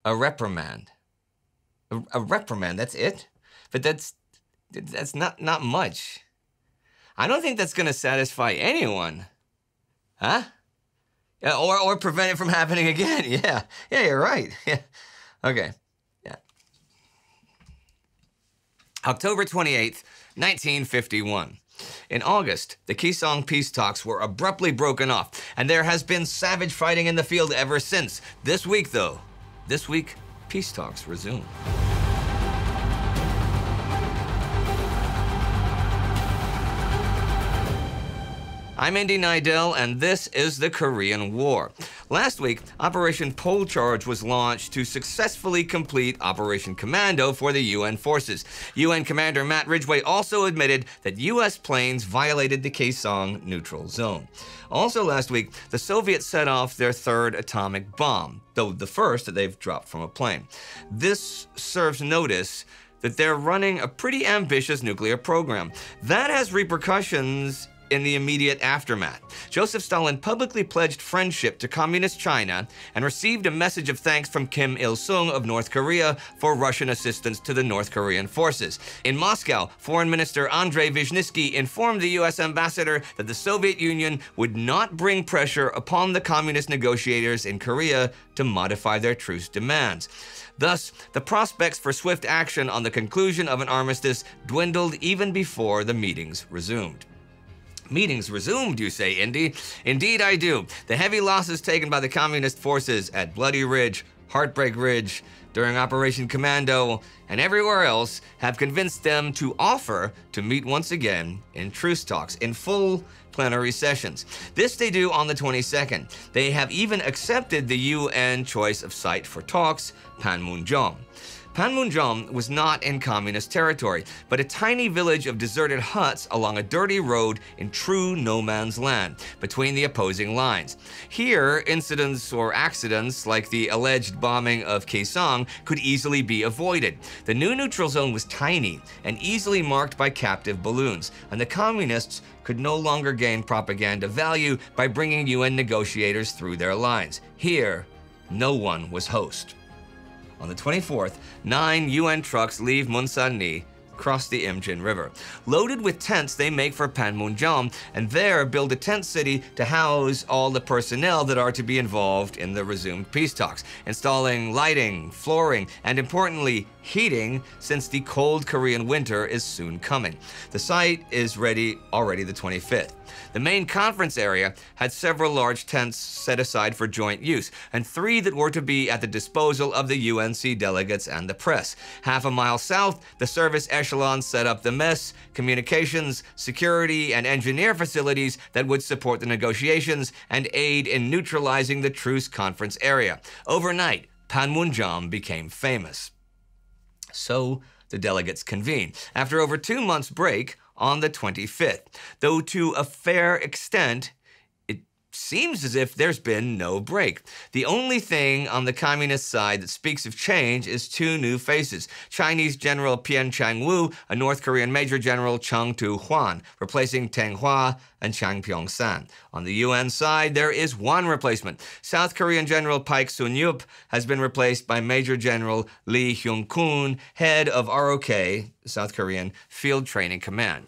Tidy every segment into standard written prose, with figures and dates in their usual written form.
A reprimand. A reprimand, that's it? But that's not much. I don't think that's going to satisfy anyone. Huh? Yeah, or prevent it from happening again. Yeah, you're right. Yeah. Okay, yeah. October 28th, 1951. In August, the Keesong peace talks were abruptly broken off, and there has been savage fighting in the field ever since. This week, peace talks resume. I'm Indy Neidell, and this is the Korean War. Last week, Operation Pole Charge was launched to successfully complete Operation Commando for the UN forces. UN Commander Matt Ridgway also admitted that US planes violated the Keesong neutral zone. Also last week, the Soviets set off their third atomic bomb, though the first that they've dropped from a plane. This serves notice that they're running a pretty ambitious nuclear program. That has repercussions in the immediate aftermath. Joseph Stalin publicly pledged friendship to Communist China and received a message of thanks from Kim Il-sung of North Korea for Russian assistance to the North Korean forces. In Moscow, Foreign Minister Andrei Vyshninsky informed the US ambassador that the Soviet Union would not bring pressure upon the communist negotiators in Korea to modify their truce demands. Thus, the prospects for swift action on the conclusion of an armistice dwindled even before the meetings resumed. Meetings resumed, you say, Indy? Indeed I do. The heavy losses taken by the communist forces at Bloody Ridge, Heartbreak Ridge, during Operation Commando, and everywhere else have convinced them to offer to meet once again in truce talks, in full plenary sessions. This they do on the 22nd. They have even accepted the UN choice of site for talks, Panmunjom. Panmunjom was not in communist territory, but a tiny village of deserted huts along a dirty road in true no man's land, between the opposing lines. Here, incidents or accidents like the alleged bombing of Keesong could easily be avoided. The new neutral zone was tiny and easily marked by captive balloons, and the communists could no longer gain propaganda value by bringing UN negotiators through their lines. Here, no one was host. On the 24th, 9 UN trucks leave Munsan-ni, cross the Imjin River. Loaded with tents, they make for Panmunjom, and there build a tent city to house all the personnel that are to be involved in the resumed peace talks, installing lighting, flooring, and importantly, heating, since the cold Korean winter is soon coming. The site is ready already the 25th. The main conference area had several large tents set aside for joint use, and 3 that were to be at the disposal of the UNC delegates and the press. Half a mile south, the service echelon set up the mess, communications, security, and engineer facilities that would support the negotiations and aid in neutralizing the truce conference area. Overnight, Panmunjom became famous. So the delegates convene. After over 2 months' break, on the 25th, though to a fair extent, it seems as if there's been no break. The only thing on the communist side that speaks of change is 2 new faces. Chinese General Pian Chang-woo, a North Korean Major General Chung Tu-hwan, replacing Teng Hua and Chang Pyeong-san. On the UN side, there is 1 replacement. South Korean General Paik Sun-yup has been replaced by Major General Lee Hyung-kun, head of ROK, South Korean Field Training Command.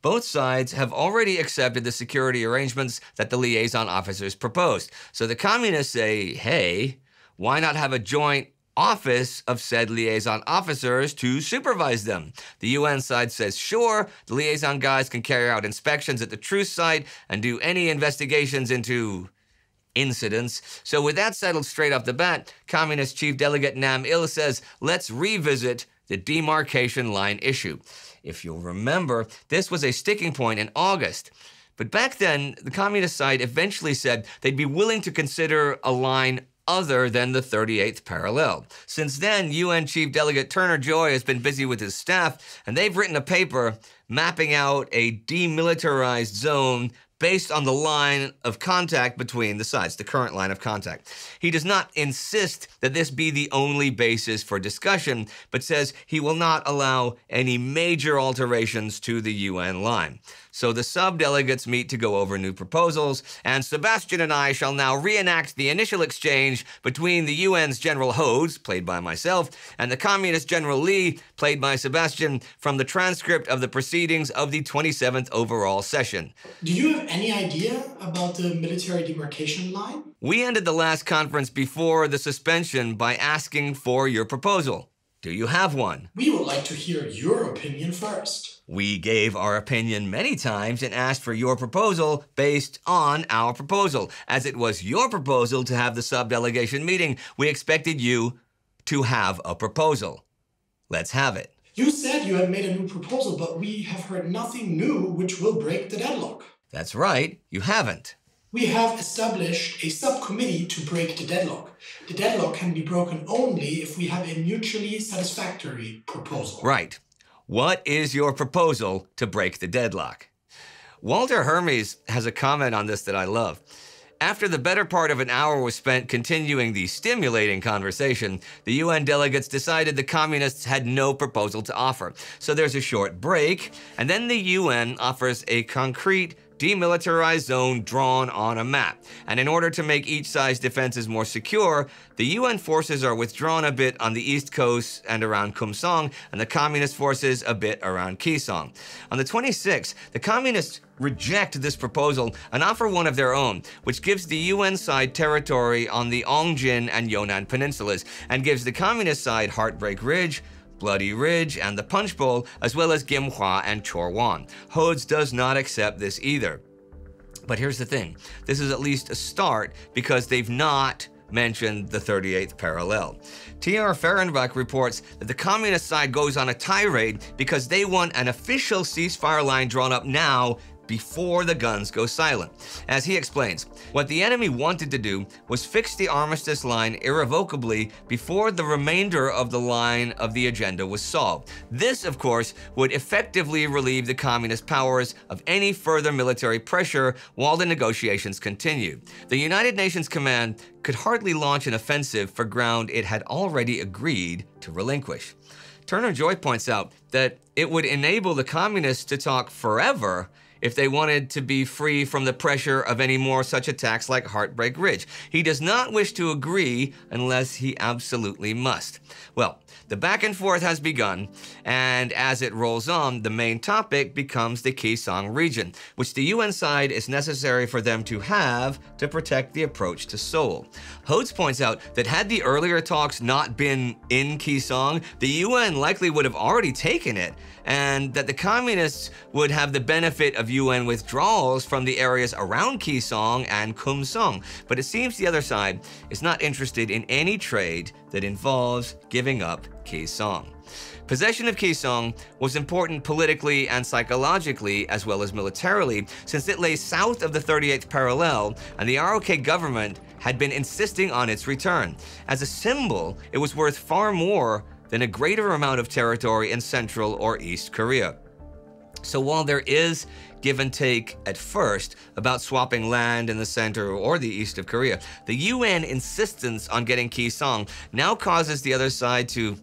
Both sides have already accepted the security arrangements that the liaison officers proposed. So the communists say, hey, why not have a joint office of said liaison officers to supervise them? The UN side says, sure, the liaison guys can carry out inspections at the truce site and do any investigations into incidents. So with that settled straight off the bat, Communist Chief Delegate Nam Il says, let's revisit the demarcation line issue. If you'll remember, this was a sticking point in August. But back then, the communist side eventually said they'd be willing to consider a line other than the 38th parallel. Since then, UN Chief Delegate Turner Joy has been busy with his staff, and they've written a paper mapping out a demilitarized zone based on the line of contact between the sides, the current line of contact. He does not insist that this be the only basis for discussion, but says he will not allow any major alterations to the UN line. So the sub-delegates meet to go over new proposals, and Sebastian and I shall now reenact the initial exchange between the UN's General Hodes, played by myself, and the Communist General Lee, played by Sebastian, from the transcript of the proceedings of the 27th overall session. Do you have any idea about the military demarcation line? We ended the last conference before the suspension by asking for your proposal. Do you have one? We would like to hear your opinion first. We gave our opinion many times and asked for your proposal based on our proposal. As it was your proposal to have the sub-delegation meeting, we expected you to have a proposal. Let's have it. You said you had made a new proposal, but we have heard nothing new which will break the deadlock. That's right, you haven't. We have established a subcommittee to break the deadlock. The deadlock can be broken only if we have a mutually satisfactory proposal. Right. What is your proposal to break the deadlock? Walter Hermes has a comment on this that I love. After the better part of an hour was spent continuing the stimulating conversation, the UN delegates decided the communists had no proposal to offer. So there's a short break, and then the UN offers a concrete demilitarized zone drawn on a map. And in order to make each side's defenses more secure, the UN forces are withdrawn a bit on the east coast and around Kum Song, and the communist forces a bit around Kisong. On the 26th, the communists reject this proposal and offer one of their own, which gives the UN side territory on the Ongjin and Yunnan peninsulas, and gives the communist side Heartbreak Ridge, Bloody Ridge, and the Punch Bowl, as well as Gimhwa and Chorwan. Hodes does not accept this either. But here's the thing. This is at least a start because they've not mentioned the 38th parallel. T.R. Fehrenbach reports that the communist side goes on a tirade because they want an official ceasefire line drawn up now before the guns go silent. As he explains, what the enemy wanted to do was fix the armistice line irrevocably before the remainder of the line of the agenda was solved. This, of course, would effectively relieve the communist powers of any further military pressure while the negotiations continue. The United Nations Command could hardly launch an offensive for ground it had already agreed to relinquish. Turner Joy points out that it would enable the communists to talk forever if they wanted to be free from the pressure of any more such attacks like Heartbreak Ridge. He does not wish to agree unless he absolutely must. Well, the back and forth has begun, and as it rolls on, the main topic becomes the Kisong region, which the UN side is necessary for them to have to protect the approach to Seoul. Hodes points out that had the earlier talks not been in Kisong, the UN likely would have already taken it, and that the communists would have the benefit of UN withdrawals from the areas around Kisong and Kum Song. But it seems the other side is not interested in any trade that involves giving up Kisong. Possession of Kisong was important politically and psychologically as well as militarily, since it lay south of the 38th parallel and the ROK government had been insisting on its return. As a symbol, it was worth far more than a greater amount of territory in Central or East Korea. So while there is give and take at first about swapping land in the center or the east of Korea, the UN insistence on getting Kisong now causes the other side to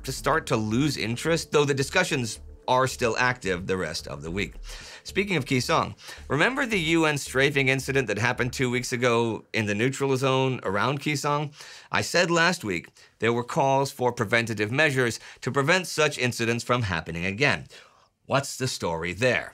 start to lose interest, though the discussions are still active the rest of the week. Speaking of Kisong, remember the UN strafing incident that happened 2 weeks ago in the neutral zone around Kisong? I said last week there were calls for preventative measures to prevent such incidents from happening again. What's the story there?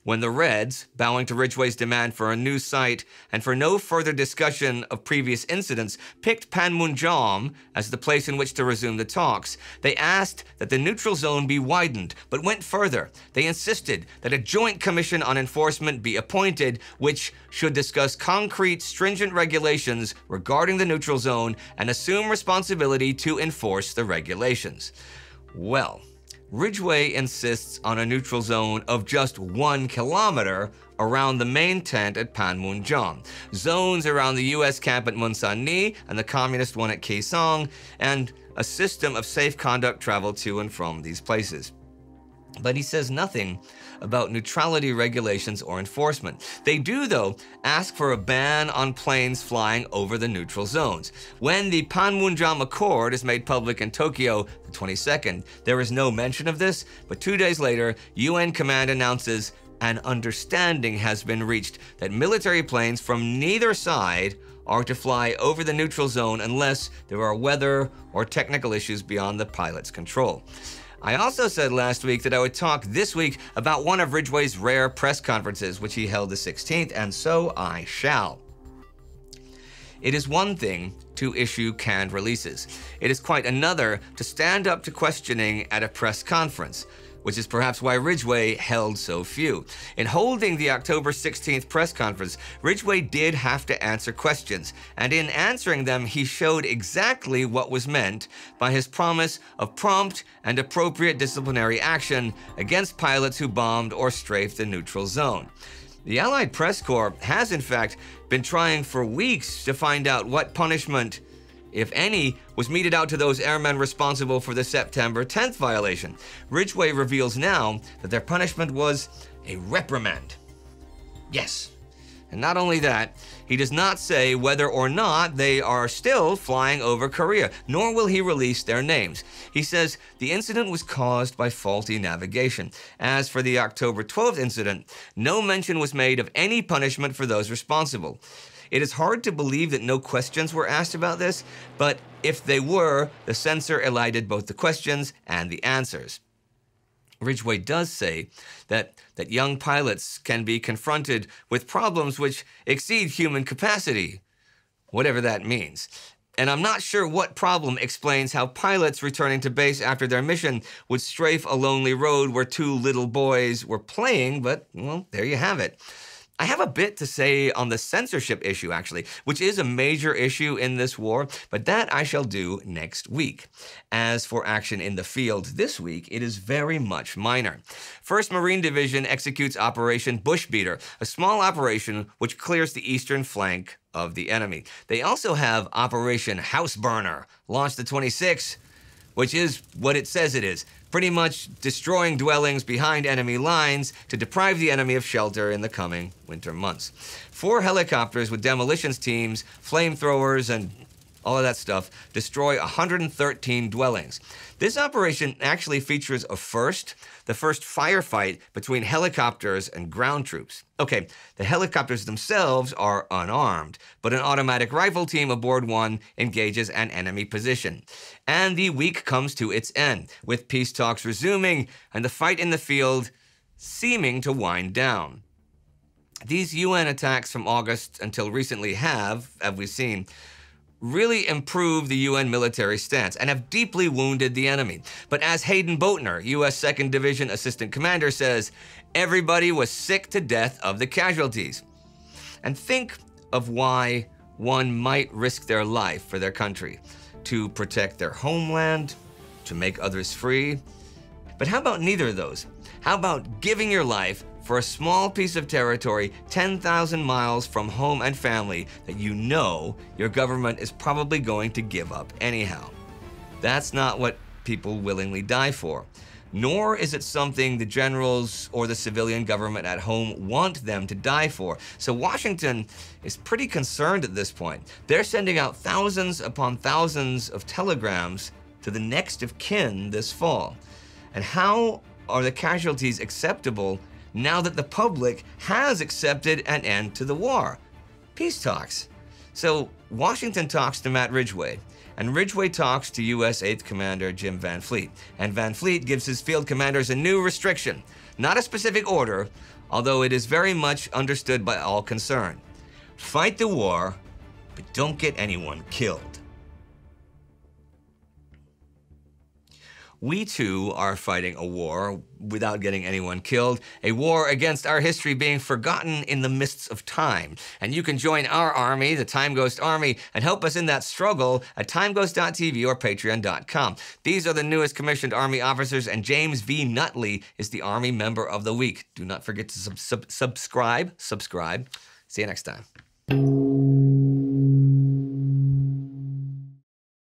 When the Reds, bowing to Ridgway's demand for a new site and for no further discussion of previous incidents, picked Panmunjom as the place in which to resume the talks, they asked that the neutral zone be widened, but went further. They insisted that a joint commission on enforcement be appointed, which should discuss concrete, stringent regulations regarding the neutral zone and assume responsibility to enforce the regulations. Well, Ridgway insists on a neutral zone of just 1 kilometer around the main tent at Panmunjom, zones around the US camp at Munsan-ni and the communist one at Kisong, and a system of safe conduct travel to and from these places. But he says nothing about neutrality regulations or enforcement. They do, though, ask for a ban on planes flying over the neutral zones. When the Panmunjom Accord is made public in Tokyo the 22nd, there is no mention of this, but 2 days later, UN Command announces an understanding has been reached that military planes from neither side are to fly over the neutral zone unless there are weather or technical issues beyond the pilot's control. I also said last week that I would talk this week about one of Ridgway's rare press conferences, which he held the 16th, and so I shall. It is one thing to issue canned releases. It is quite another to stand up to questioning at a press conference, which is perhaps why Ridgway held so few. In holding the October 16th press conference, Ridgway did have to answer questions, and in answering them, he showed exactly what was meant by his promise of prompt and appropriate disciplinary action against pilots who bombed or strafed the neutral zone. The Allied Press Corps has, in fact, been trying for weeks to find out what punishment, if any, was meted out to those airmen responsible for the September 10th violation. Ridgway reveals now that their punishment was a reprimand. Yes. And not only that, he does not say whether or not they are still flying over Korea, nor will he release their names. He says the incident was caused by faulty navigation. As for the October 12th incident, no mention was made of any punishment for those responsible. It is hard to believe that no questions were asked about this, but if they were, the censor elided both the questions and the answers. Ridgway does say that young pilots can be confronted with problems which exceed human capacity, whatever that means. And I'm not sure what problem explains how pilots returning to base after their mission would strafe a lonely road where two little boys were playing, but, well, there you have it. I have a bit to say on the censorship issue, actually, which is a major issue in this war, but that I shall do next week. As for action in the field this week, it is very much minor. 1st Marine Division executes Operation Bushbeater, a small operation which clears the eastern flank of the enemy. They also have Operation Houseburner, launched the 26th, which is what it says it is. Pretty much destroying dwellings behind enemy lines to deprive the enemy of shelter in the coming winter months. 4 helicopters with demolitions teams, flamethrowers, and all of that stuff destroy 113 dwellings. This operation actually features the first firefight between helicopters and ground troops. Okay, the helicopters themselves are unarmed, but an automatic rifle team aboard one engages an enemy position. And the week comes to its end, with peace talks resuming and the fight in the field seeming to wind down. These UN attacks from August until recently have, as we've seen, really improved the UN military stance and have deeply wounded the enemy. But as Hayden Boatner, U.S. 2nd Division Assistant Commander, says, everybody was sick to death of the casualties. And think of why one might risk their life for their country, to protect their homeland, to make others free. But how about neither of those? How about giving your life for a small piece of territory 10,000 miles from home and family that you know your government is probably going to give up anyhow? That's not what people willingly die for. Nor is it something the generals or the civilian government at home want them to die for. So Washington is pretty concerned at this point. They're sending out thousands upon thousands of telegrams to the next of kin this fall. And how are the casualties acceptable now that the public has accepted an end to the war? Peace talks. So Washington talks to Matt Ridgway, and Ridgway talks to U.S. 8th Commander Jim Van Fleet. And Van Fleet gives his field commanders a new restriction, not a specific order, although it is very much understood by all concerned. Fight the war, but don't get anyone killed. We too are fighting a war without getting anyone killed, a war against our history being forgotten in the mists of time. And you can join our army, the Time Ghost Army, and help us in that struggle at timeghost.tv or patreon.com. These are the newest commissioned Army officers, and James V. Nutley is the Army Member of the Week. Do not forget to subscribe. See you next time.